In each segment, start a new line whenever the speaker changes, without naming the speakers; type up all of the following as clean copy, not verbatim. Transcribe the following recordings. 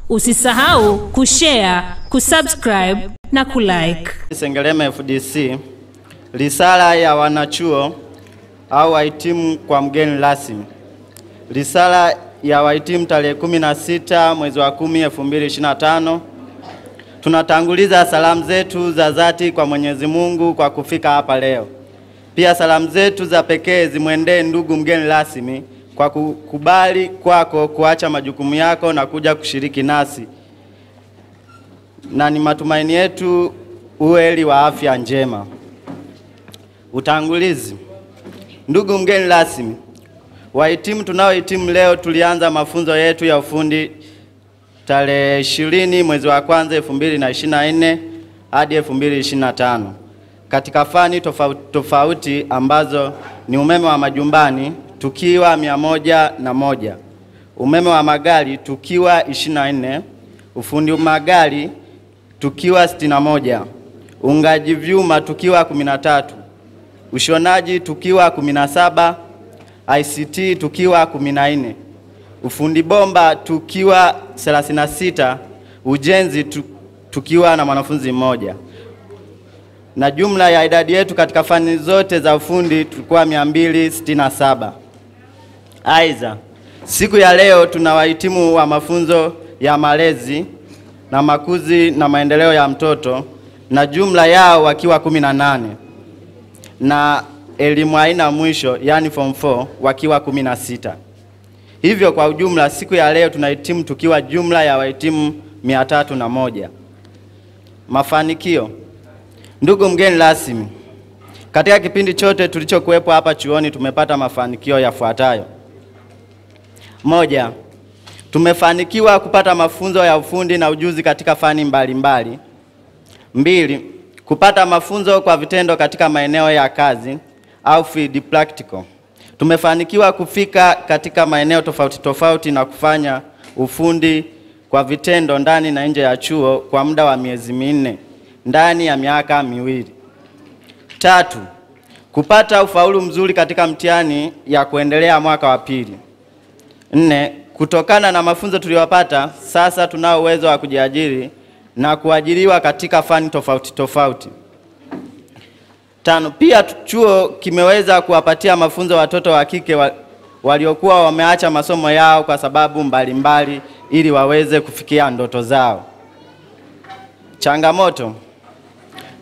Usisahau kushare, kusubscribe na kulike.
Sengerema FDC, risala ya wanachuo au wahitimu kwa mgeni rasmi. Risala ya wahitimu tarehe 16 mwezi wa 10 2025. Tunatanguliza salamu zetu za dhati kwa Mwenyezi Mungu kwa kufika hapa leo. Pia salamu zetu za pekee zimwendee ndugu mgeni rasmi kwa kukubali kwako kuacha majukumu yako na kuja kushiriki nasi. Na ni matumaini yetu uweli wa afya njema. Utangulizi. Ndugu mgeni rasmi, wahitimu tunaohitimu leo tulianza mafunzo yetu ya ufundi tarehe 20 mwezi wa 1 2024 hadi 2025 katika fani tofauti ambazo ni umeme wa majumbani tukiwa 101, umeme wa magari tukiwa 24, ufundi magari tukiwa 61, ungaji vyuma tukiwa 13, ushonaji tukiwa 17, ICT tukiwa 14, ufundi bomba tukiwa 36, ujenzi tukiwa na mwanafunzi mmoja. Na jumla ya idadi yetu katika fani zote za ufundi tulikuwa 267. Aidha, siku ya leo tuna wahitimu wa mafunzo ya malezi na makuzi na maendeleo ya mtoto na jumla yao wakiwa 18. Na elimu haina mwisho yani form 4 wakiwa 16. Hivyo kwa ujumla siku ya leo tunahitimu tukiwa jumla ya wahitimu 301. Mafanikio. Ndugu mgeni rasmi, katika kipindi chote tulichokuwepo hapa chuoni tumepata mafanikio yafuatayo. 1. Tumefanikiwa kupata mafunzo ya ufundi na ujuzi katika fani mbalimbali. 2. Kupata mafunzo kwa vitendo katika maeneo ya kazi au field practical. Tumefanikiwa kufika katika maeneo tofauti na kufanya ufundi kwa vitendo ndani na nje ya chuo kwa muda wa miezi 4 ndani ya miaka 2. 3. Kupata ufaulu mzuri katika mtihani ya kuendelea mwaka wa pili. 4. Kutokana na mafunzo tuliyopata, sasa tunao uwezo wa kujiajiri na kuajiriwa katika fani tofauti. 5. Pia chuo kimeweza kuwapatia mafunzo watoto wa kike waliokuwa wameacha masomo yao kwa sababu mbalimbali ili waweze kufikia ndoto zao. Changamoto.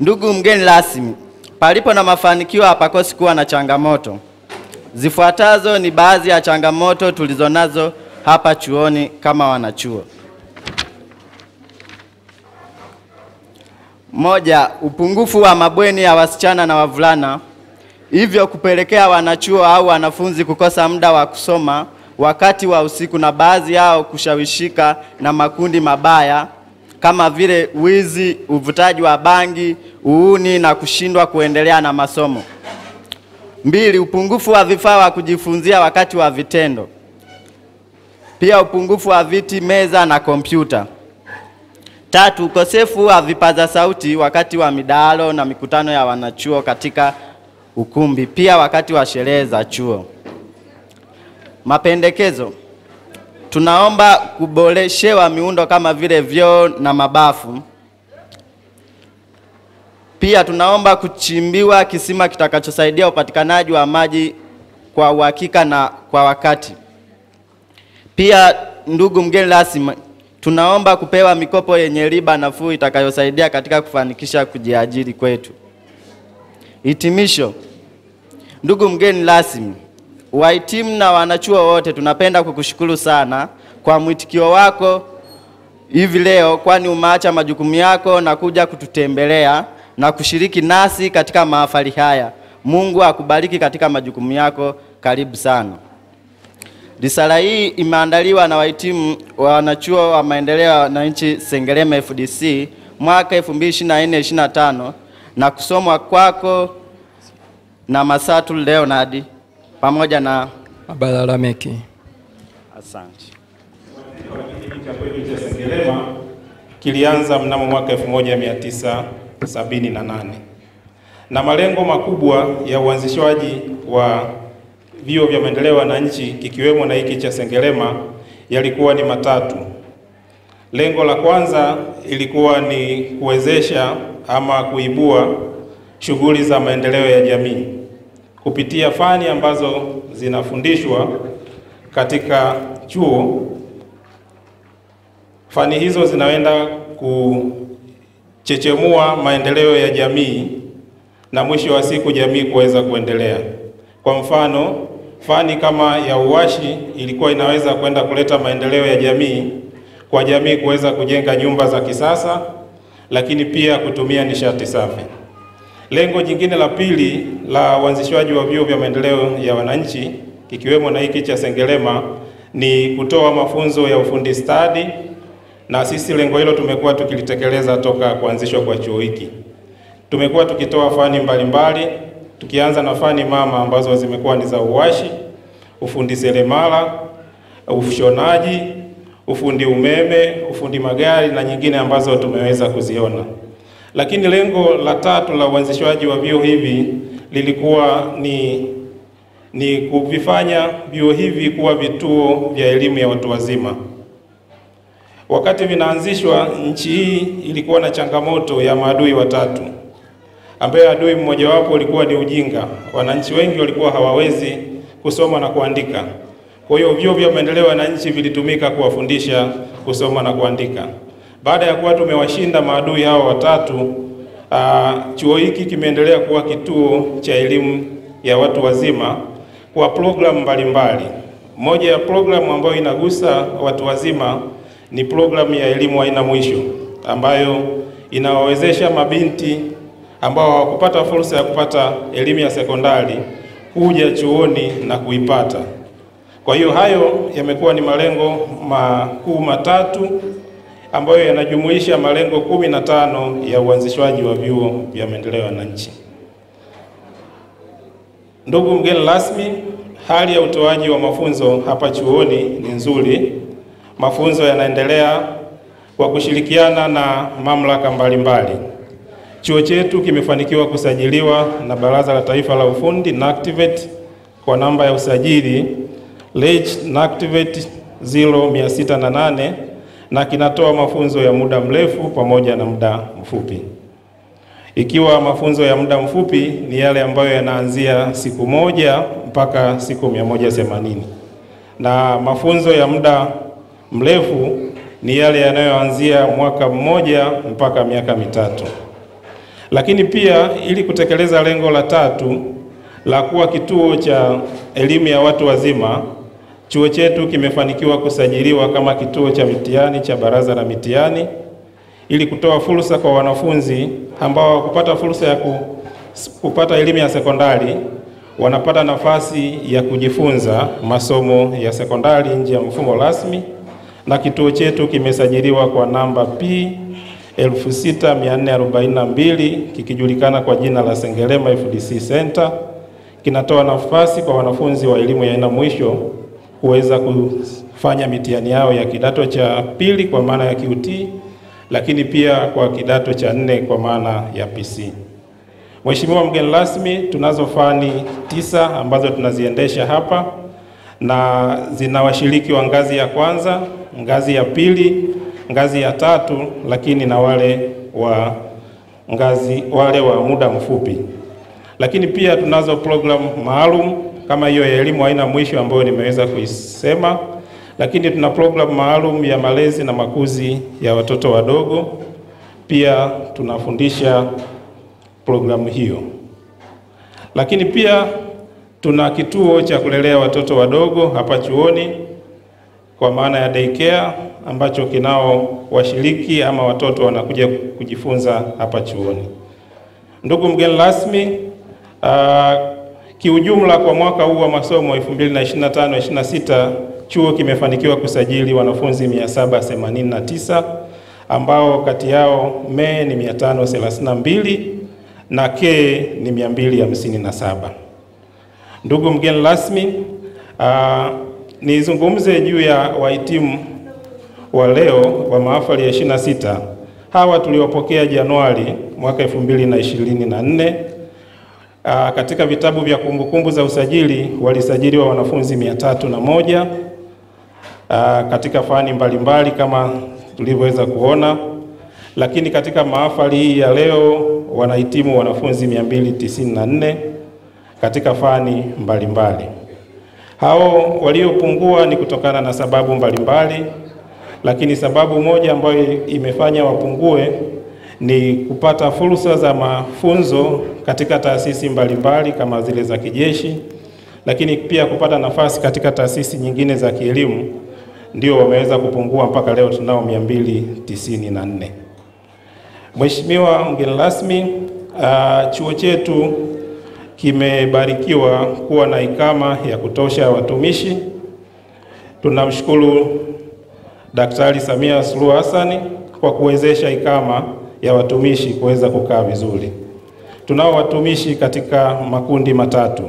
Ndugu mgeni rasmi, palipo na mafanikio hapakosi kuwa na changamoto. Zifuatazo ni baadhi ya changamoto tulizonazo hapa chuoni kama wanachuo. 1. Upungufu wa mabweni ya wasichana na wavulana, hivyo kupelekea wanachuo au wanafunzi kukosa muda wa kusoma wakati wa usiku na baadhi yao kushawishika na makundi mabaya kama vile wizi, uvutaji wa bangi, uuni na kushindwa kuendelea na masomo. 2. Upungufu wa vifaa wa kujifunzia wakati wa vitendo. Pia upungufu wa viti, meza na kompyuta. 3. Ukosefu wa vipaza sauti wakati wa midahalo na mikutano ya wanachuo katika ukumbi, pia wakati wa sherehe za chuo. Mapendekezo. Tunaomba kuboreshewa miundo kama vile vyoo na mabafu. Pia tunaomba kuchimbiwa kisima kitakachosaidia upatikanaji wa maji kwa uhakika na kwa wakati. Pia ndugu mgeni rasmi, tunaomba kupewa mikopo yenye riba nafuu itakayosaidia katika kufanikisha kujiajiri kwetu. Hitimisho. Ndugu mgeni rasmi, wahitimu na wanachuo wote tunapenda kukushukuru sana kwa mwitikio wako hivi leo, kwani umeacha majukumu yako na kuja kututembelea na kushiriki nasi katika mahafali haya. Mungu akubariki katika majukumu yako. Karibu sana. Risala hii imeandaliwa na wahitimu wa wanachuo wa maendeleo na nchi Sengerema FDC mwaka 2024-2025 na kusomwa kwako na Masatu Leonard pamoja na
Abalalameki.
Asante.
Kipindi cha Sengerema kilianza mnamo mwaka 1978 na malengo makubwa ya uanzishwaji wa vyuo vya maendeleo ya wananchi kikiwemo na hiki cha Sengerema yalikuwa ni matatu. Lengo la kwanza ilikuwa ni kuwezesha ama kuibua shughuli za maendeleo ya jamii kupitia fani ambazo zinafundishwa katika chuo. Fani hizo zinaenda kuchechemua maendeleo ya jamii na mwisho wa siku jamii kuweza kuendelea. Kwa mfano, fani kama ya uwashi ilikuwa inaweza kwenda kuleta maendeleo ya jamii kwa jamii kuweza kujenga nyumba za kisasa, lakini pia kutumia nishati safi. Lengo jingine la pili la uanzishwaji wa vyuo vya maendeleo ya wananchi kikiwemo na hiki cha Sengerema ni kutoa mafunzo ya ufundi stadi, na sisi lengo hilo tumekuwa tukilitekeleza toka kuanzishwa kwa chuo hiki. Tumekuwa tukitoa fani mbalimbali, tukianza na fani mama ambazo zimekuwa ni za uwashi, ufundi seremala, ushonaji, ufundi umeme, ufundi magari na nyingine ambazo tumeweza kuziona. Lakini lengo la tatu la uanzishwaji wa vyuo hivi lilikuwa ni kuvifanya vyuo hivi kuwa vituo vya elimu ya watu wazima. Wakati vinaanzishwa, nchi hii ilikuwa na changamoto ya maadui watatu, ambaye adui mmojawapo ulikuwa ni ujinga. Wananchi wengi walikuwa hawawezi kusoma na kuandika. Kwa hiyo vyuo vya maendeleo ya wananchi vilitumika kuwafundisha kusoma na kuandika. Baada ya kuwa tumewashinda maadui hao watatu, chuo hiki kimeendelea kuwa kituo cha elimu ya watu wazima kwa programu mbalimbali. Moja ya programu ambayo inagusa watu wazima ni programu ya elimu haina mwisho, ambayo inawawezesha mabinti ambao hawakupata fursa ya kupata elimu ya sekondari kuja chuoni na kuipata. Kwa hiyo hayo yamekuwa ni malengo makuu matatu ambayo yanajumuisha malengo 15 ya uanzishwaji wa vyuo vya maendeleo ya wananchi. Ndugu mgeni rasmi, hali ya utoaji wa mafunzo hapa chuoni ni nzuri. Mafunzo yanaendelea kwa kushirikiana na mamlaka mbalimbali. Chuo chetu kimefanikiwa kusajiliwa na Baraza la Taifa la Ufundi NACTVET kwa namba ya usajili LEG NACTVET 0608 na kinatoa mafunzo ya muda mrefu pamoja na muda mfupi. Ikiwa mafunzo ya muda mfupi ni yale ambayo yanaanzia siku 1 mpaka siku 180, na mafunzo ya muda mrefu ni yale yanayoanzia mwaka 1 mpaka miaka 3. Lakini pia ili kutekeleza lengo la tatu la kuwa kituo cha elimu ya watu wazima, chuo chetu kimefanikiwa kusajiliwa kama kituo cha mitihani cha Baraza la Mitihani ili kutoa fursa kwa wanafunzi ambao kupata fursa ya kupata elimu ya sekondari wanapata nafasi ya kujifunza masomo ya sekondari nje ya mfumo rasmi, na kituo chetu kimesajiliwa kwa namba P 6442 kikijulikana kwa jina la Sengerema FDC Center. Kinatoa nafasi kwa wanafunzi wa elimu ya haina mwisho kuweza kufanya mitihani yao ya kidato cha pili kwa maana ya QT, lakini pia kwa kidato cha 4 kwa maana ya PC. Mheshimiwa mgeni rasmi, tunazo fani 9 ambazo tunaziendesha hapa na zina washiriki wa ngazi ya kwanza, ngazi ya pili, ngazi ya 3, lakini na wale wa muda mfupi. Lakini pia tunazo programu maalum kama hiyo ya elimu haina mwisho ambayo nimeweza kuisema, lakini tuna programu maalum ya malezi na makuzi ya watoto wadogo, pia tunafundisha programu hiyo. Lakini pia tuna kituo cha kulelea watoto wadogo hapa chuoni kwa maana ya daycare ambacho kinao washiriki ama watoto wanakuja kujifunza hapa chuoni. Ndugu mgeni rasmi, kiujumla kwa mwaka huu wa masomo 2025-26 chuo kimefanikiwa kusajili wanafunzi 789 ambao kati yao M ni 532 na K ni 257. Ndugu mgeni rasmi, nizungumze juu ya wahitimu wa leo wa mahafali ya 26. Hawa tuliwapokea Januari mwaka 2024. Katika vitabu vya kumbukumbu za usajili walisajiliwa wanafunzi 301 katika fani mbalimbali kama tulivyoweza kuona, lakini katika mahafali hii ya leo wanahitimu wanafunzi 294 katika fani mbalimbali. Hao waliopungua ni kutokana na sababu mbalimbali, lakini sababu moja ambayo imefanya wapungue ni kupata fursa za mafunzo katika taasisi mbalimbali kama zile za kijeshi, lakini pia kupata nafasi katika taasisi nyingine za kielimu, ndio wameweza kupungua mpaka leo tunao 294. Mheshimiwa mgeni rasmi, chuo chetu kimebarikiwa kuwa na ikama ya kutosha watumishi. Tunamshukuru Daktari Samia Suluhu Hassan kwa kuwezesha ikama ya watumishi kuweza kukaa vizuri. Tunao watumishi katika makundi matatu.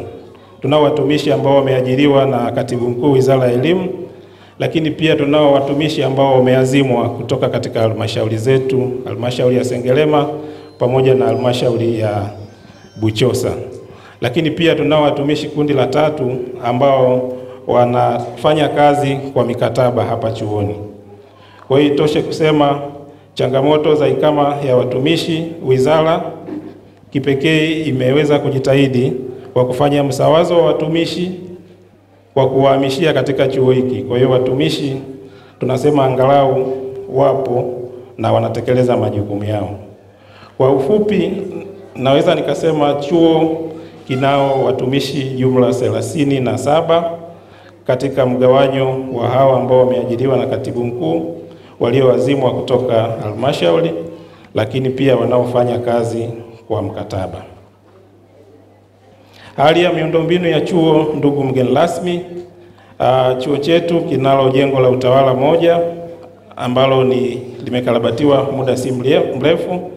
Tunao watumishi ambao wameajiriwa na Katibu Mkuu Wizara ya Elimu, lakini pia tunao watumishi ambao wameazimwa kutoka katika halmashauri zetu, halmashauri ya Sengerema pamoja na halmashauri ya Buchosa. Lakini pia tunao watumishi kundi la tatu ambao wanafanya kazi kwa mikataba hapa chuoni. Kwa hiyo itoshe kusema changamoto za ikama ya watumishi, wizara kipekee imeweza kujitahidi kwa kufanya msawazo wa watumishi kwa kuwahamishia katika chuo hiki. Kwa hiyo watumishi tunasema angalau wapo na wanatekeleza majukumu yao. Kwa ufupi naweza nikasema chuo kinao watumishi jumla 37 katika mgawanyo wa hawa ambao wameajiriwa na Katibu Mkuu, walioazimwa kutoka halmashauri, lakini pia wanaofanya kazi kwa mkataba. Hali ya miundombinu ya chuo, ndugu mgeni rasmi, chuo chetu kinalo jengo la utawala moja ambalo limekarabatiwa muda si mrefu.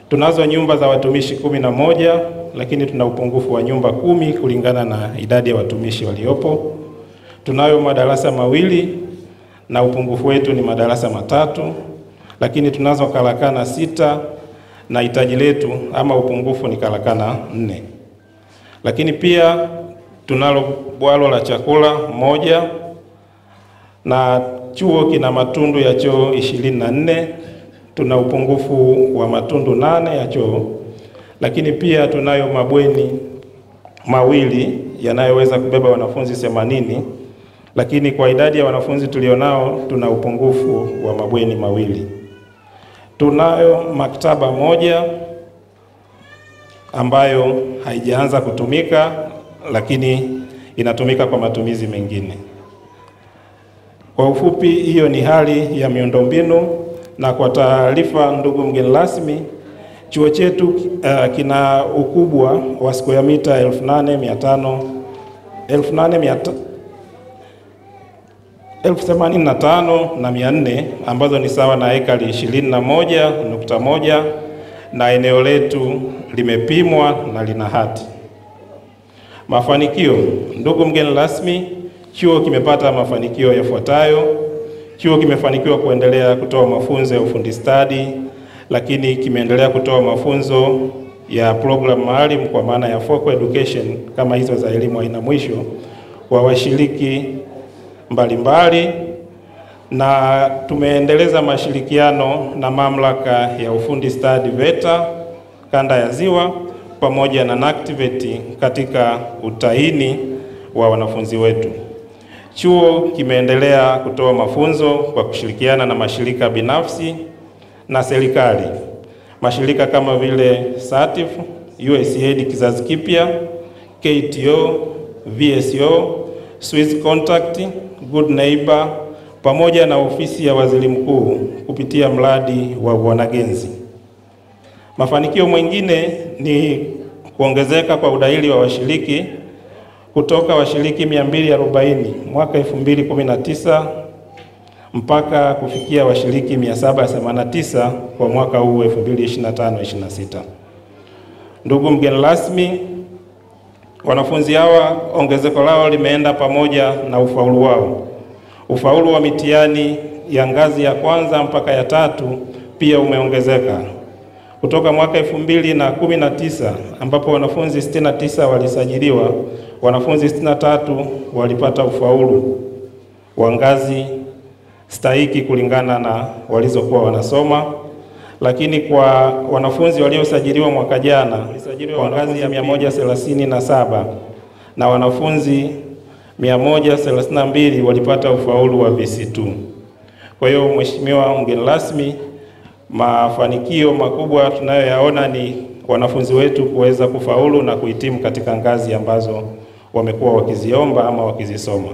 Tunazo nyumba za watumishi 11, lakini tuna upungufu wa nyumba 10 kulingana na idadi ya watumishi waliopo. Tunayo madarasa 2 na upungufu wetu ni madarasa 3, lakini tunazo karakana 6 na hitaji letu ama upungufu ni karakana 4. Lakini pia tunalo bwalo la chakula 1 na chuo kina matundu ya choo 24. Tuna upungufu wa matundu 8 ya choo, lakini pia tunayo mabweni 2 yanayoweza kubeba wanafunzi 80, lakini kwa idadi ya wanafunzi tulionao tuna upungufu wa mabweni 2. Tunayo maktaba 1 ambayo haijaanza kutumika, lakini inatumika kwa matumizi mengine. Kwa ufupi, hiyo ni hali ya miundombinu. Na kwa taarifa, ndugu mgeni rasmi, chuo chetu kina ukubwa wa square mita 85,400 ambazo ni sawa na ekari 21.1, na eneo letu limepimwa na lina hati. Mafanikio, ndugu mgeni rasmi, chuo kimepata mafanikio yafuatayo. Chuo kimefanikiwa kuendelea kutoa mafunzo ya ufundi stadi, lakini kimeendelea kutoa mafunzo ya program maalum kwa maana ya focal education kama hizo za elimu haina mwisho kwa washiriki mbalimbali, na tumeendeleza mashirikiano na mamlaka ya ufundi stadi VETA kanda ya Ziwa pamoja na NACTVET katika utahini wa wanafunzi wetu. Chuo kimeendelea kutoa mafunzo kwa kushirikiana na mashirika binafsi na serikali. Mashirika kama vile SATIF, USAID kizazi kipya, KTO, VSO, Swiss Contact, Good Neighbor pamoja na ofisi ya Waziri Mkuu kupitia mradi wa wanagenzi. Mafanikio mengine ni kuongezeka kwa udahili wa washiriki kutoka washiriki 240 mwaka 2019 mpaka kufikia washiriki 789 kwa mwaka huu 2025-26. Ndugu mgeni rasmi, wanafunzi hawa ongezeko lao limeenda pamoja na ufaulu wao. Ufaulu wa mitihani ya ngazi ya kwanza mpaka ya 3 pia umeongezeka. Kutoka mwaka 2019 ambapo wanafunzi 69 walisajiliwa, wanafunzi 63 walipata ufaulu wa ngazi stahiki kulingana na walizokuwa wanasoma. Lakini kwa wanafunzi waliosajiliwa mwaka jana kwa ngazi ya 137 na wanafunzi 132 walipata ufaulu wa VC2. Kwa hiyo Mheshimiwa mgeni rasmi, mafanikio makubwa tunayoyaona ni wanafunzi wetu kuweza kufaulu na kuhitimu katika ngazi ambazo wamekuwa wakiziomba ama wakizisoma.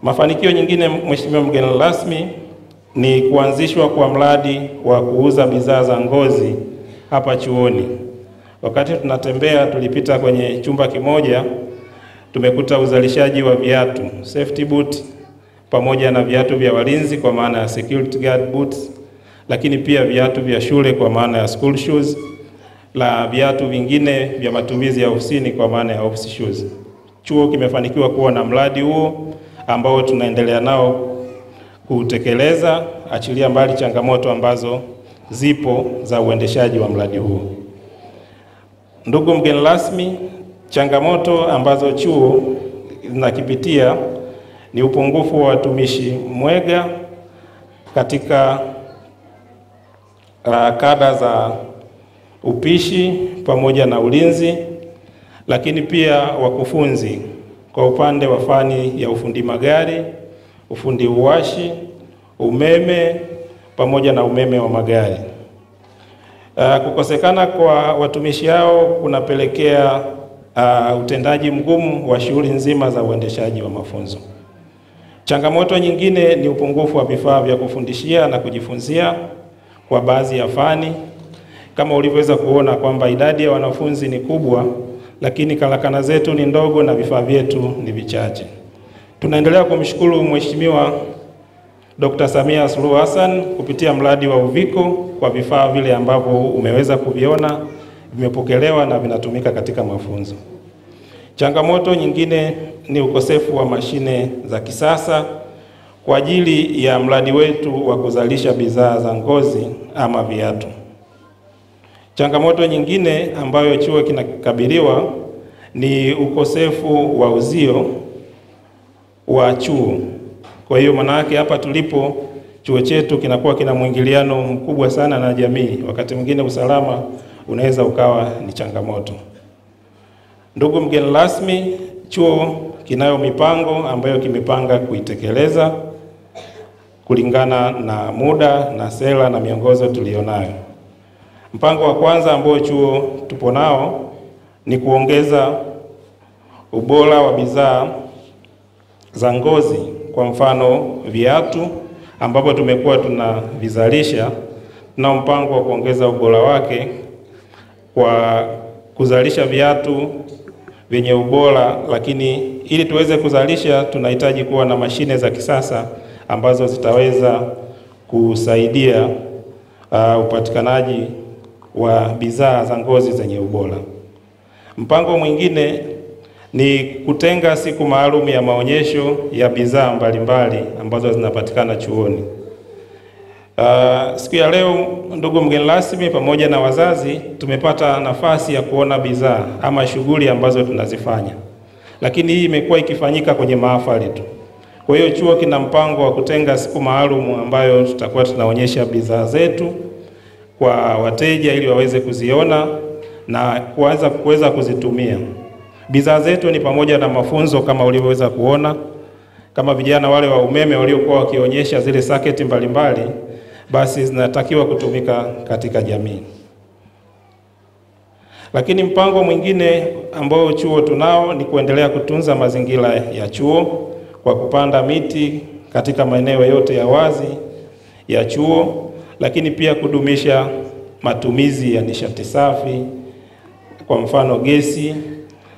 Mafanikio nyingine Mheshimiwa mgeni rasmi ni kuanzishwa kwa mradi wa kuuza bidhaa za ngozi hapa chuoni. Wakati tunatembea tulipita kwenye chumba kimoja, tumekuta uzalishaji wa viatu, safety boot, pamoja na viatu vya walinzi kwa maana ya security guard boots, lakini pia viatu vya shule kwa maana ya school shoes, la viatu vingine vya matumizi ya ofisini kwa maana ya office shoes. Chuo kimefanikiwa kuwa na mradi huo ambao tunaendelea nao kutekeleza, achilia mbali changamoto ambazo zipo za uendeshaji wa mradi huu. Ndugu mgeni rasmi, changamoto ambazo chuo zinakipitia ni upungufu wa watumishi mwega katika kada za upishi pamoja na ulinzi, lakini pia wakufunzi kwa upande wa fani ya ufundi magari, ufundi uwashi, umeme pamoja na umeme wa magari. Kukosekana kwa watumishi hao kunapelekea utendaji mgumu wa shughuli nzima za uendeshaji wa mafunzo. Changamoto nyingine ni upungufu wa vifaa vya kufundishia na kujifunzia kwa baadhi ya fani. Kama ulivyoweza kuona kwamba idadi ya wanafunzi ni kubwa, lakini karakana zetu ni ndogo na vifaa vyetu ni vichache. Tunaendelea kumshukuru Mheshimiwa Dr. Samia Suluhu Hassan kupitia mradi wa Uviko kwa vifaa vile ambavyo umeweza kuviona vimepokelewa na vinatumika katika mafunzo. Changamoto nyingine ni ukosefu wa mashine za kisasa kwa ajili ya mradi wetu wa kuzalisha bidhaa za ngozi ama viatu. Changamoto nyingine ambayo chuo kinakabiliwa ni ukosefu wa uzio wa chuo. Kwa hiyo maana yake hapa tulipo chuo chetu kinakuwa kina mwingiliano mkubwa sana na jamii. Wakati mwingine usalama unaweza ukawa ni changamoto. Ndugu mgeni rasmi, chuo kinayo mipango ambayo kimepanga kuitekeleza kulingana na muda na sera na miongozo tulionayo. Mpango wa kwanza ambao chuo tupo nao ni kuongeza ubora wa bidhaa za ngozi, kwa mfano viatu ambapo tumekuwa tunavizalisha. Tuna mpango wa kuongeza ubora wake kwa kuzalisha viatu vyenye ubora, lakini ili tuweze kuzalisha tunahitaji kuwa na mashine za kisasa ambazo zitaweza kusaidia upatikanaji wa bidhaa za ngozi zenye ubora. Mpango mwingine ni kutenga siku maalum ya maonyesho ya bidhaa mbalimbali ambazo zinapatikana chuoni. Siku ya leo, ndugu mgeni rasmi pamoja na wazazi, tumepata nafasi ya kuona bidhaa ama shughuli ambazo tunazifanya, lakini hii imekuwa ikifanyika kwenye mahafali tu. Kwa hiyo chuo kina mpango wa kutenga siku maalum ambayo tutakuwa tunaonyesha bidhaa zetu kwa wateja ili waweze kuziona na kuweza kuzitumia. Bidhaa zetu ni pamoja na mafunzo kama ulivyoweza kuona, kama vijana wale wa umeme waliokuwa wakionyesha zile saketi mbalimbali, basi zinatakiwa kutumika katika jamii. Lakini mpango mwingine ambao chuo tunao ni kuendelea kutunza mazingira ya chuo kwa kupanda miti katika maeneo yote ya wazi ya chuo, lakini pia kudumisha matumizi ya nishati safi, kwa mfano gesi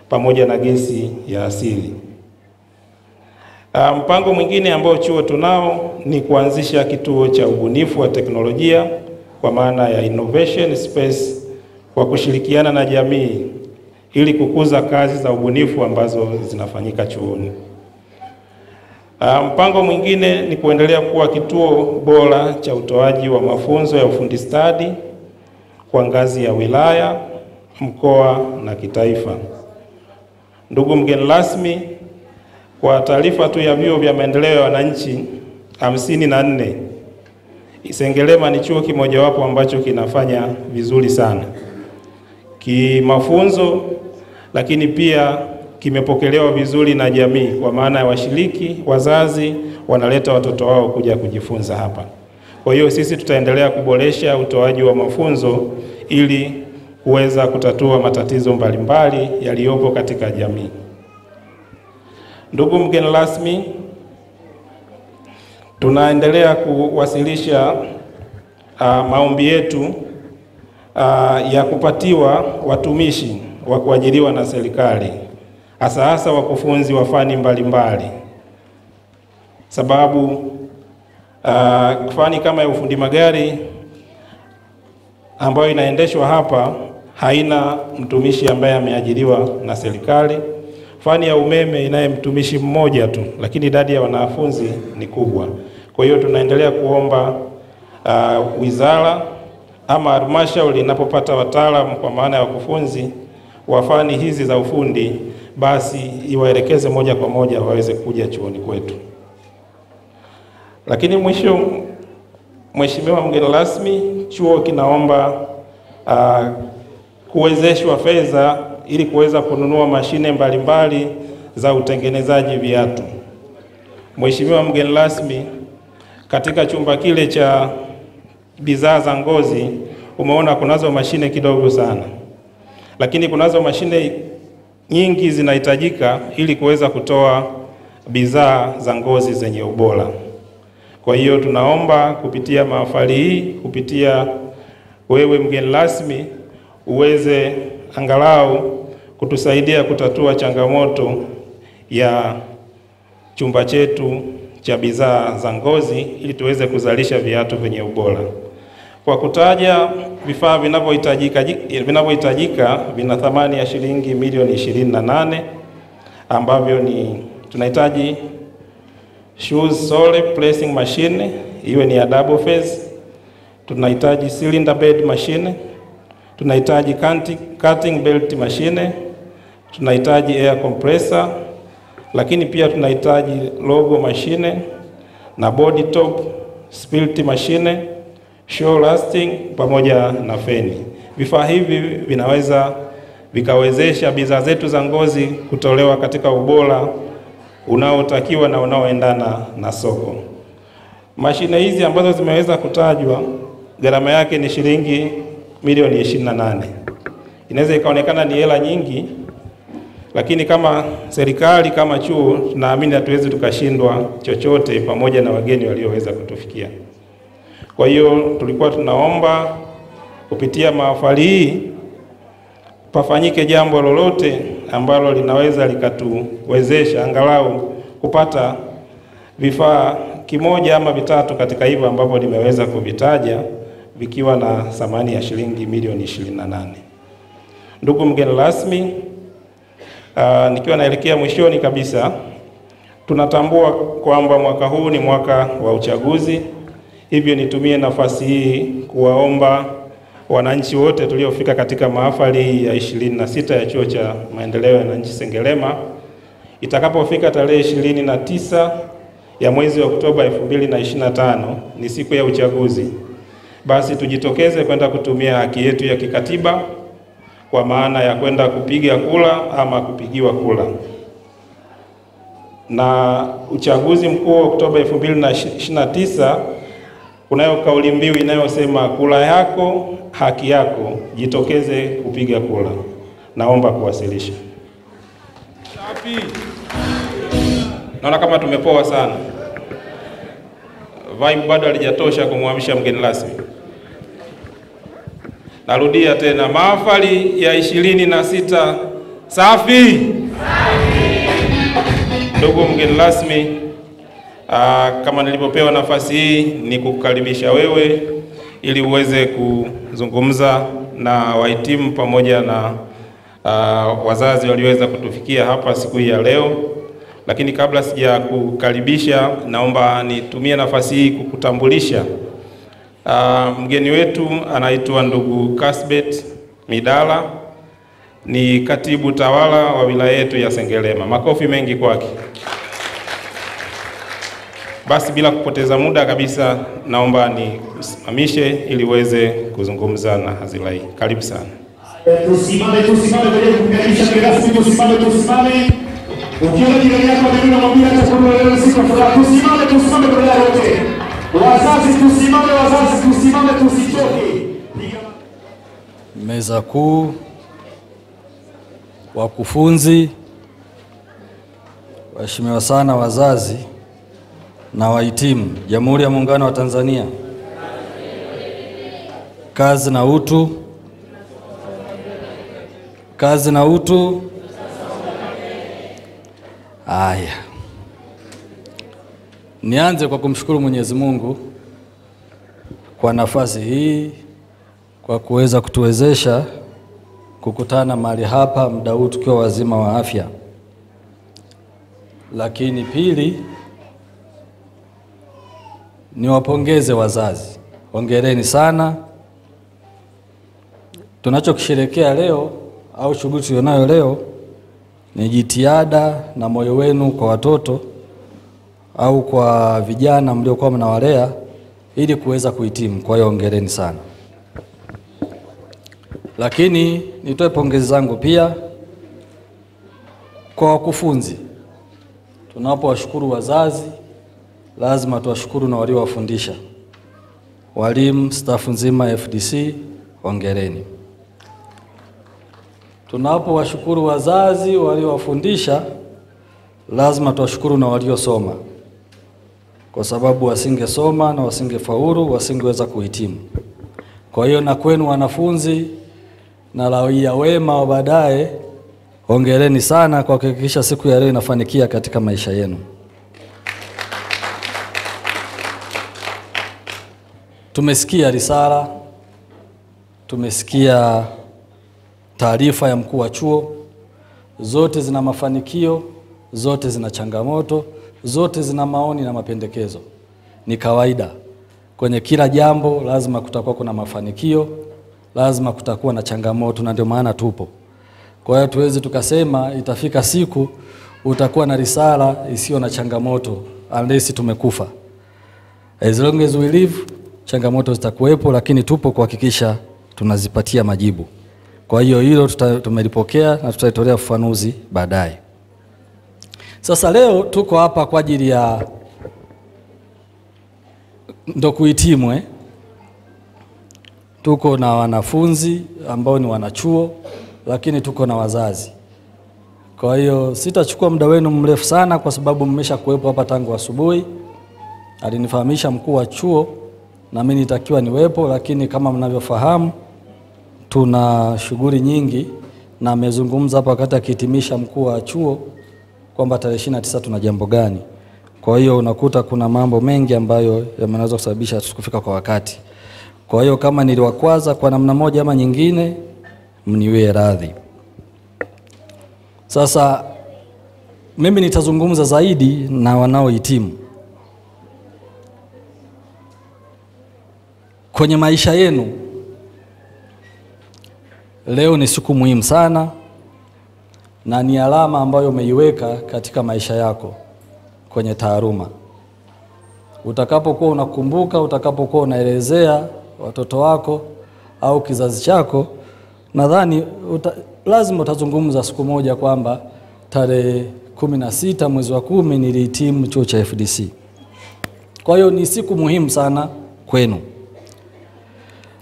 pamoja na gesi ya asili. Mpango mwingine ambao chuo tunao ni kuanzisha kituo cha ubunifu wa teknolojia kwa maana ya innovation space kwa kushirikiana na jamii ili kukuza kazi za ubunifu ambazo zinafanyika chuoni. Mpango mwingine ni kuendelea kuwa kituo bora cha utoaji wa mafunzo ya ufundi stadi kwa ngazi ya wilaya, mkoa na kitaifa. Ndugu mgeni rasmi, kwa taarifa tu ya vyuo vya maendeleo ya wananchi, 54. Sengerema ni chuo kimojawapo ambacho kinafanya vizuri sana kimafunzo, lakini pia kimepokelewa vizuri na jamii, kwa maana ya washiriki, wazazi wanaleta watoto wao kuja kujifunza hapa. Kwa hiyo sisi tutaendelea kuboresha utoaji wa mafunzo ili kuweza kutatua matatizo mbalimbali yaliyopo katika jamii. Ndugu mgeni rasmi, tunaendelea kuwasilisha maombi yetu ya kupatiwa watumishi wa kuajiriwa na serikali, hasa wakufunzi wa fani mbalimbali. Sababu fani kama ya ufundi magari ambayo inaendeshwa hapa haina mtumishi ambaye ameajiriwa na serikali. Fani ya umeme inaye mtumishi mmoja tu, lakini idadi ya wanafunzi ni kubwa. Kwa hiyo tunaendelea kuomba wizara ama halmashauri inapopata wataalamu kwa maana ya wakufunzi wa fani hizi za ufundi, basi iwaelekeze moja kwa moja waweze kuja chuoni kwetu. Lakini mwisho, Mheshimiwa mgeni rasmi, chuo kinaomba kuwezeshwa fedha ili kuweza kununua mashine mbalimbali za utengenezaji viatu. Mheshimiwa mgeni rasmi, katika chumba kile cha bidhaa za ngozi umeona kunazo mashine kidogo sana, lakini kunazo mashine nyingi zinahitajika ili kuweza kutoa bidhaa za ngozi zenye ubora. Kwa hiyo tunaomba kupitia mahafali hii, kupitia wewe mgeni rasmi, uweze angalau kutusaidia kutatua changamoto ya chumba chetu cha bidhaa za ngozi ili tuweze kuzalisha viatu vyenye ubora. Kwa kutaja vifaa vinavyohitajika vina thamani ya shilingi milioni 28, ambavyo ni tunahitaji shoes sole pressing machine iwe ni ya double phase, tunahitaji cylinder bed machine, tunahitaji cutting belt machine, tunahitaji air compressor, lakini pia tunahitaji logo machine na body top spilt machine, show lasting pamoja na feni. Vifaa hivi vinaweza vikawezesha bidhaa zetu za ngozi kutolewa katika ubora unaotakiwa na unaoendana na soko. Mashine hizi ambazo zimeweza kutajwa gharama yake ni shilingi milioni 28. Inaweza ikaonekana ni hela nyingi, lakini kama serikali, kama chuo, tunaamini hatuwezi tukashindwa chochote pamoja na wageni walioweza kutufikia. Kwa hiyo tulikuwa tunaomba kupitia mahafali hii pafanyike jambo lolote ambalo linaweza likatuwezesha angalau kupata vifaa kimoja ama vitatu katika hivyo ambavyo nimeweza kuvitaja, vikiwa na thamani ya shilingi milioni 28. Ndugu mgeni rasmi, nikiwa naelekea mwishoni kabisa, tunatambua kwamba mwaka huu ni mwaka wa uchaguzi. Hivyo nitumie nafasi hii kuwaomba wananchi wote tuliofika katika mahafali ya 26 ya Chuo cha Maendeleo ya Wananchi Sengerema, itakapofika tarehe 29 ya mwezi wa Oktoba 2025, ni siku ya uchaguzi, basi tujitokeze kwenda kutumia haki yetu ya kikatiba, kwa maana ya kwenda kupiga kura ama kupigiwa kura. Na uchaguzi mkuu wa Oktoba 2029 kunayo kauli mbiu inayosema kura yako haki yako, jitokeze kupiga kura. Naomba kuwasilisha. Naona kama tumepoa sana. Vibe bado halijatosha kumhamisha mgeni rasmi. Narudia tena, mahafali ya 26 safi. Ndugu mgeni rasmi, kama nilipopewa nafasi hii ni kukukaribisha wewe ili uweze kuzungumza na wahitimu pamoja na wazazi walioweza kutufikia hapa siku hii ya leo. Lakini kabla sija kukaribisha, naomba nitumie nafasi hii kukutambulisha. Mgeni wetu anaitwa ndugu Kasbet Midala, ni katibu tawala wa wilaya yetu ya Sengerema. Makofi mengi kwake. Basi bila kupoteza muda kabisa, naomba nisimamishe ili uweze kuzungumza na hadhira hii. Karibu sana.
Tusimame kwa kukaribisha kirasmi, tusimame. Ukiona jirani yako anamwambia atakuwa leo siku ya furaha, tusimame kwa wote. Wazazi tusimame, tusichoke.
Meza kuu, wakufunzi, waheshimiwa sana wazazi na wahitimu, Jamhuri ya Muungano wa Tanzania. Kazi na utu. Kazi na utu. Aya. Nianze kwa kumshukuru Mwenyezi Mungu kwa nafasi hii, kwa kuweza kutuwezesha kukutana mahali hapa muda huu tukiwa wazima wa afya. Lakini pili, niwapongeze wazazi. Hongereni sana. Tunachokisherehekea leo au shughuli tulionayo leo ni jitihada na moyo wenu kwa watoto au kwa vijana mliokuwa mnawalea ili kuweza kuhitimu. Kwa hiyo hongereni sana. Lakini nitoe pongezi zangu pia kwa wakufunzi. Tunapowashukuru wazazi, lazima tuwashukuru na waliowafundisha. Walimu, staff nzima FDC, hongereni. Tunapowashukuru wazazi waliowafundisha, lazima tuwashukuru na waliosoma. Kwa sababu wasingesoma na wasingefaulu, wasingeweza kuhitimu. Kwa hiyo na kwenu wanafunzi na raia wema wa baadaye, hongereni sana kwa kuhakikisha siku ya leo inafanikia katika maisha yenu. Tumesikia risala, tumesikia taarifa ya mkuu wa chuo. Zote zina mafanikio, zote zina changamoto, zote zina maoni na mapendekezo. Ni kawaida. Kwenye kila jambo lazima kutakuwa kuna mafanikio, lazima kutakuwa na changamoto, na ndio maana tupo. Kwa hiyo tuweze tukasema itafika siku utakuwa na risala isiyo na changamoto unless tumekufa. As long as we live, changamoto zitakuwepo, lakini tupo kuhakikisha tunazipatia majibu. Kwa hiyo hilo tumelipokea na tutaitolea ufafanuzi baadaye. Sasa leo tuko hapa kwa ajili ya ndo kuhitimu. Tuko na wanafunzi ambao ni wanachuo, lakini tuko na wazazi. Kwa hiyo sitachukua muda wenu mrefu sana kwa sababu mmesha kuwepo hapa tangu asubuhi. Alinifahamisha mkuu wa chuo na mimi nitakiwa niwepo, lakini kama mnavyofahamu tuna shughuli nyingi, na amezungumza hapa wakati akihitimisha mkuu wa chuo kwamba tarehe 29 tuna jambo gani. Kwa hiyo unakuta kuna mambo mengi ambayo yanaweza kusababisha tusikufika kwa wakati. Kwa hiyo kama niliwakwaza kwa namna moja ama nyingine, mniwie radhi. Sasa mimi nitazungumza zaidi na wanaohitimu. Kwenye maisha yenu, leo ni siku muhimu sana na ni alama ambayo umeiweka katika maisha yako kwenye taaluma. Utakapokuwa unakumbuka, utakapokuwa unaelezea watoto wako au kizazi chako, nadhani lazima utazungumza siku moja kwamba tarehe 16 mwezi wa 10 nilihitimu chuo cha FDC. Kwa hiyo ni siku muhimu sana kwenu.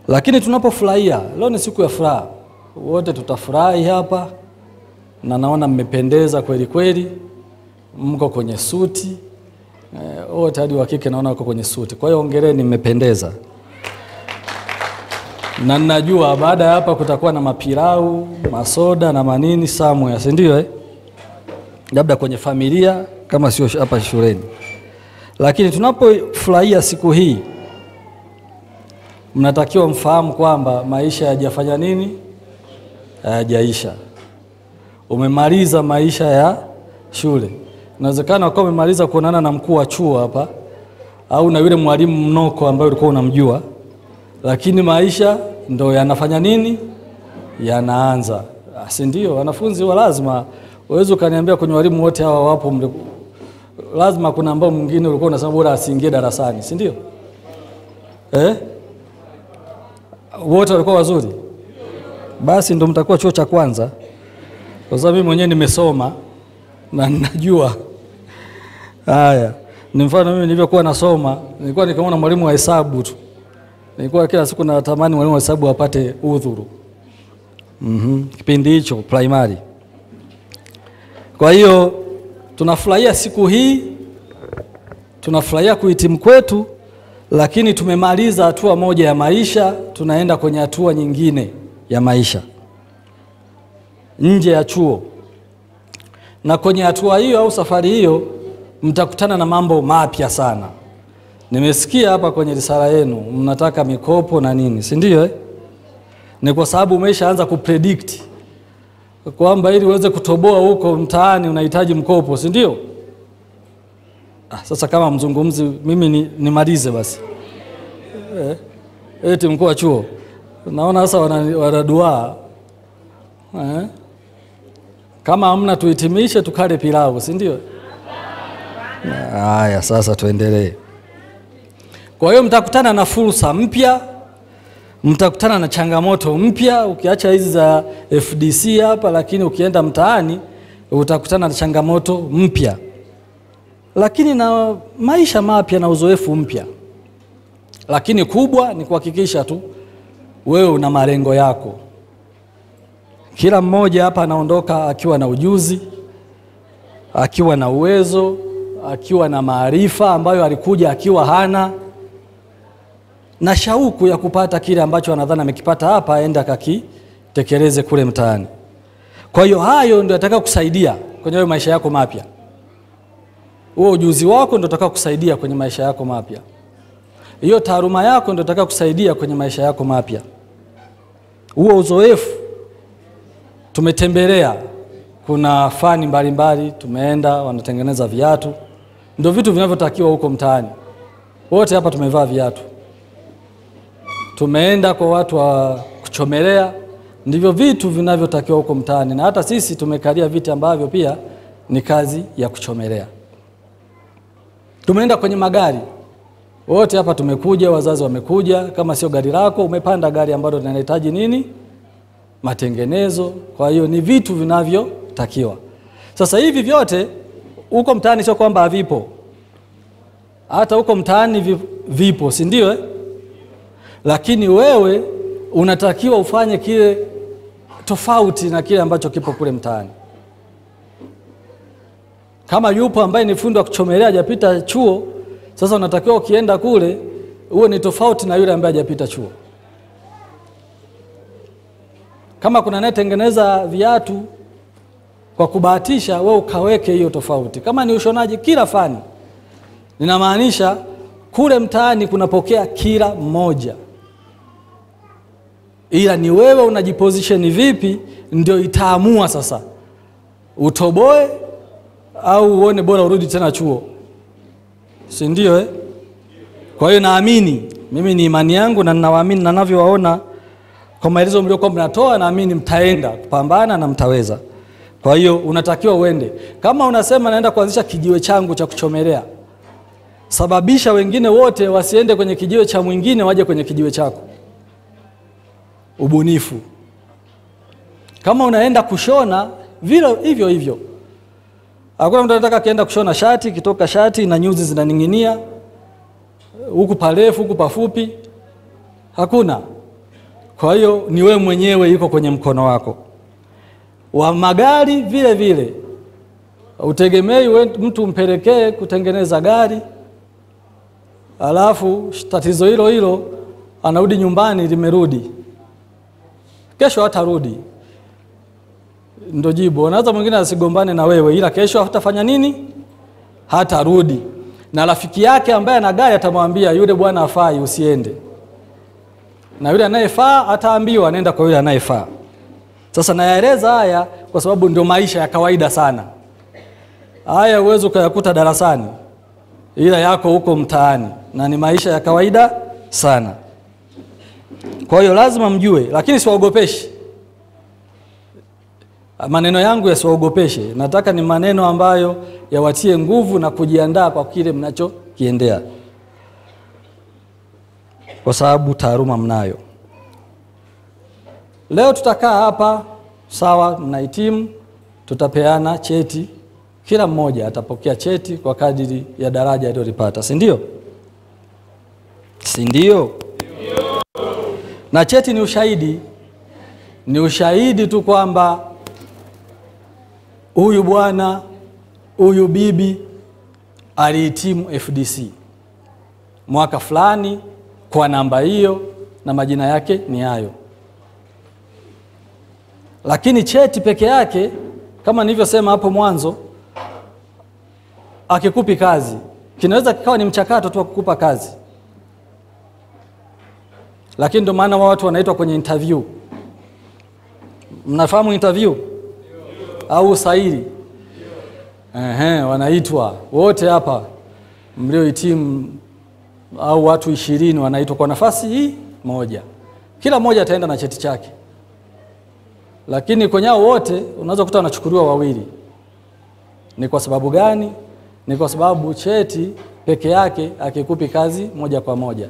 Lakini tunapofurahia, leo ni siku ya furaha. Wote tutafurahi hapa, na naona mmependeza kweli kweli. Mko kwenye suti. Wote hadi wa kike naona wako kwenye suti. Kwa hiyo hongereni, mmependeza. Na ninajua baada ya hapa kutakuwa na mapilau, masoda na manini somewhere, si ndio labda kwenye familia kama sio hapa shuleni. Lakini tunapofurahia siku hii, mnatakiwa mfahamu kwamba maisha hayajafanya nini? Hayajaisha. Umemaliza maisha ya shule. Inawezekana ukawa umemaliza kuonana na mkuu wa chuo hapa au na yule mwalimu mnoko ambaye ulikuwa unamjua, lakini maisha ndo yanafanya nini? Yanaanza. Si ndio? Wanafunzi wa lazima uwezo kaniambia kwenye walimu wote hawa wapo lazima kuna ambao mwingine ulikuwa unasema bora asiingie darasani, si ndio? Wote walikuwa wazuri. Basi ndo mtakuwa chuo cha kwanza. Kwa sababu mimi mwenyewe nimesoma na ninajua. Haya, ni mfano mimi nilivyokuwa nasoma, nilikuwa nikiona mwalimu wa hesabu tu. Nilikuwa kila siku natamani mwalimu wa hesabu apate udhuru. Kipindi hicho primary. Kwa hiyo tunafurahia siku hii, tunafurahia kuhitimu kwetu, lakini tumemaliza hatua moja ya maisha, tunaenda kwenye hatua nyingine ya maisha nje ya chuo. Na kwenye hatua hiyo au safari hiyo mtakutana na mambo mapya sana. Nimesikia hapa kwenye risala yenu mnataka mikopo na nini, si ndio? Ni kwa sababu umeshaanza kupredict kwamba ili uweze kutoboa huko mtaani unahitaji mkopo, si ndio? Sasa kama mzungumzi mimi nimalize basi. Eti mkuu wa chuo. Naona sasa wanadua. Kama hamna tuhitimishe tukale pilau, si ndio? Haya, sasa tuendelee. Kwa hiyo mtakutana na fursa mpya, mtakutana na changamoto mpya, ukiacha hizi za FDC hapa, lakini ukienda mtaani utakutana na changamoto mpya. Lakini na maisha mapya na uzoefu mpya. Lakini kubwa ni kuhakikisha tu wewe una malengo yako. Kila mmoja hapa anaondoka akiwa na ujuzi, akiwa na uwezo, akiwa na maarifa ambayo alikuja akiwa hana, na shauku ya kupata kile ambacho anadhani amekipata hapa aende akakitekeleze kule mtaani. Kwa hiyo hayo ndio yataka kusaidia kwenye maisha yako mapya. Huo ujuzi wako ndio utakao kusaidia kwenye maisha yako mapya. Hiyo taaluma yako ndio itakao kusaidia kwenye maisha yako mapya. Huo uzoefu, tumetembelea, kuna fani mbalimbali, tumeenda wanatengeneza viatu. Ndio vitu vinavyotakiwa huko mtaani. Wote hapa tumevaa viatu. Tumeenda kwa watu wa kuchomelea, ndivyo vitu vinavyotakiwa huko mtaani. Na hata sisi tumekalia viti ambavyo pia ni kazi ya kuchomelea. Tumeenda kwenye magari. Wote hapa tumekuja, wazazi wamekuja, kama sio gari lako umepanda gari ambalo linahitaji nini? Matengenezo. Kwa hiyo ni vitu vinavyotakiwa. Sasa hivi vyote huko mtaani sio kwamba havipo. Hata huko mtaani vipo, si ndio? Lakini wewe unatakiwa ufanye kile tofauti na kile ambacho kipo kule mtaani. Kama yupo ambaye ni fundi wa kuchomelea hajapita chuo, sasa unatakiwa ukienda kule uwe ni tofauti na yule ambaye hajapita chuo. Kama kuna anayetengeneza viatu kwa kubahatisha, wewe ukaweke hiyo tofauti. Kama ni ushonaji, kila fani. Ninamaanisha kule mtaani kunapokea kila mmoja. Ila ni wewe unajiposition vipi ndio itaamua sasa utoboe au uone bora urudi tena chuo. Si ndio? Kwa hiyo naamini, mimi ni imani yangu na ninawaamini na ninavyowaona kwa maelezo mliokuwa mnatoa, naamini mtaenda kupambana na mtaweza. Kwa hiyo unatakiwa uende. Kama unasema naenda kuanzisha kijiwe changu cha kuchomelea, sababisha wengine wote wasiende kwenye kijiwe cha mwingine, waje kwenye kijiwe chako. Ubunifu. Kama unaenda kushona, vile hivyo hivyo. Hakuna mtu anataka kienda kushona shati, kitoka shati na nyuzi zinaning'inia, huku parefu, huku pafupi. Hakuna. Kwa hiyo ni wewe mwenyewe yuko kwenye mkono wako. Wa magari vile vile. Utegemei mtu umpelekee kutengeneza gari, alafu tatizo hilo hilo anarudi nyumbani limerudi. Kesho hatarudi. Ndio jibu. Anaweza mwingine asigombane na wewe, ila kesho hatafanya nini? Hatarudi. Na rafiki yake ambaye ana gari atamwambia yule bwana afai, usiende. Na yule anayefaa ataambiwa nenda kwa yule anayefaa. Sasa nayaeleza haya kwa sababu ndio maisha ya kawaida sana. Haya uwezo kuyakuta darasani, ila yako huko mtaani, na ni maisha ya kawaida sana. Kwa hiyo lazima mjue, lakini siwaogopeshi. maneno yangu yasiwaogopeshe. Nataka ni maneno ambayo yawatie nguvu na kujiandaa kwa kile mnachokiendea, kwa sababu taaluma mnayo. Leo tutakaa hapa, sawa, mnahitimu, tutapeana cheti, kila mmoja atapokea cheti kwa kadiri ya daraja alilolipata, si ndio? Si ndio? Na cheti ni ushahidi, ni ushahidi tu kwamba huyu bwana, huyu bibi alihitimu FDC mwaka fulani kwa namba hiyo na majina yake ni hayo. Lakini cheti peke yake, kama nilivyosema hapo mwanzo, akikupi kazi, kinaweza kikawa ni mchakato tu wa kukupa kazi. Lakini ndio maana watu wanaitwa kwenye interview. Mnafahamu interview? Au usaili? Wanaitwa wote hapa mliohitimu, au watu 20 wanaitwa kwa nafasi hii moja. Kila mmoja ataenda na cheti chake. Lakini kwenye hao wote unaweza kukuta wanachukuliwa wawili. Ni kwa sababu gani? Ni kwa sababu cheti peke yake akikupi kazi moja kwa moja.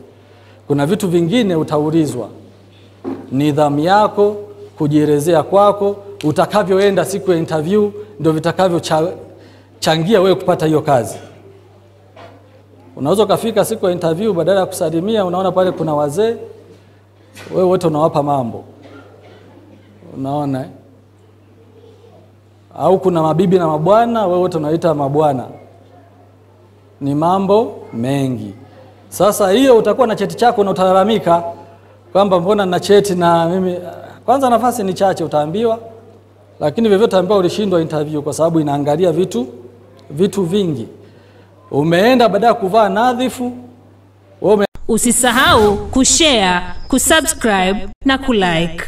Kuna vitu vingine utaulizwa. Nidhamu yako, kujielezea kwako, utakavyoenda siku ya interview ndio vitakavyochangia wewe kupata hiyo kazi. Unaweza kufika siku ya interview, badala ya kusalimia unaona pale kuna wazee, wewe wote unawapa mambo. Unaona? Au kuna mabibi na mabwana, wewe wote unaita mabwana. Ni mambo mengi. Sasa hiyo utakuwa na cheti chako na utalalamika kwamba mbona nina cheti na mimi, kwanza nafasi ni chache utaambiwa, lakini vivyo utaambiwa ulishindwa interview kwa sababu inaangalia vitu vingi. Umeenda baada ya kuvaa nadhifu.
Usisahau kushare, kusubscribe na kulike.